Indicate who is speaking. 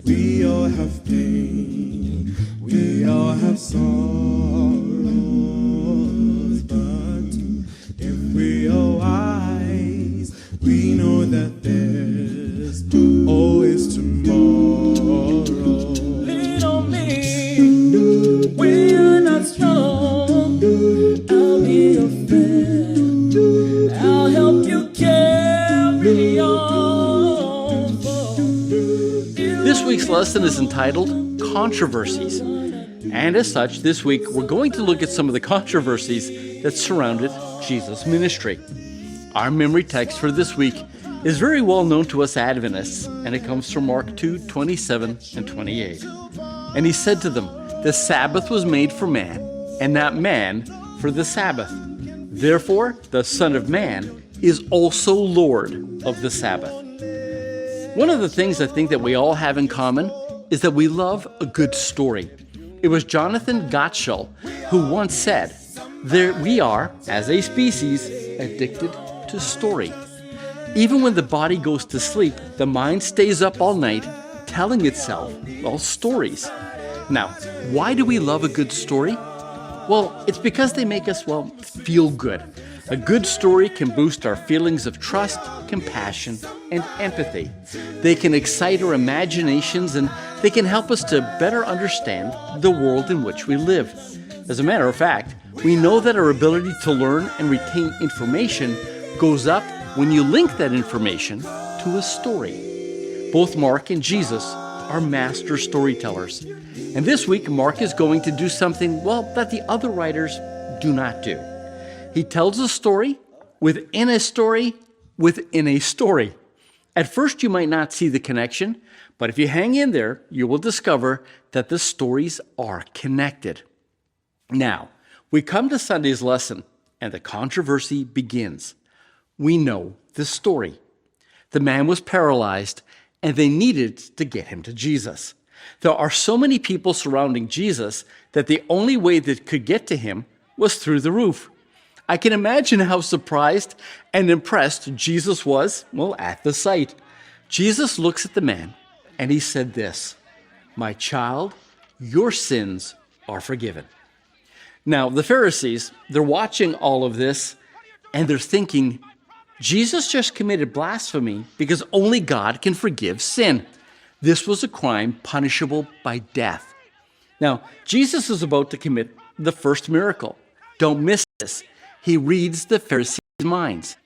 Speaker 1: We all have pain, we all have sorrows, but if we are wise, we know that there's always tomorrow. Lean on me, we are not strong. I'll be your friend, I'll help you carry on.
Speaker 2: This week's lesson is entitled Controversies. And as such, this week we're going to look at some of the controversies that surrounded Jesus' ministry. Our memory text for this week is very well known to us Adventists, and it comes from Mark 2:27 and 28. And he said to them, "The Sabbath was made for man, and not man for the Sabbath. Therefore, the Son of Man is also Lord of the Sabbath." One of the things I think that we all have in common is that we love a good story. It was Jonathan Gottschall who once said, we are, as a species, addicted to story. Even when the body goes to sleep, the mind stays up all night telling itself, stories. Now, why do we love a good story? Well, it's because they make us, feel good. A good story can boost our feelings of trust, compassion, and empathy. They can excite our imaginations, and they can help us to better understand the world in which we live. As a matter of fact, we know that our ability to learn and retain information goes up when you link that information to a story. Both Mark and Jesus are master storytellers. And this week, Mark is going to do something, that the other writers do not do. He tells a story within a story within a story. At first, you might not see the connection, but if you hang in there, you will discover that the stories are connected. Now, we come to Sunday's lesson, and the controversy begins. We know the story. The man was paralyzed, and they needed to get him to Jesus. There are so many people surrounding Jesus that the only way they could get to him was through the roof. I can imagine how surprised and impressed Jesus was, at the sight. Jesus looks at the man, and he said this, "My child, your sins are forgiven." Now, the Pharisees, they're watching all of this, and they're thinking, Jesus just committed blasphemy because only God can forgive sin. This was a crime punishable by death. Now, Jesus is about to commit the first miracle. Don't miss this. He reads the Pharisees' minds.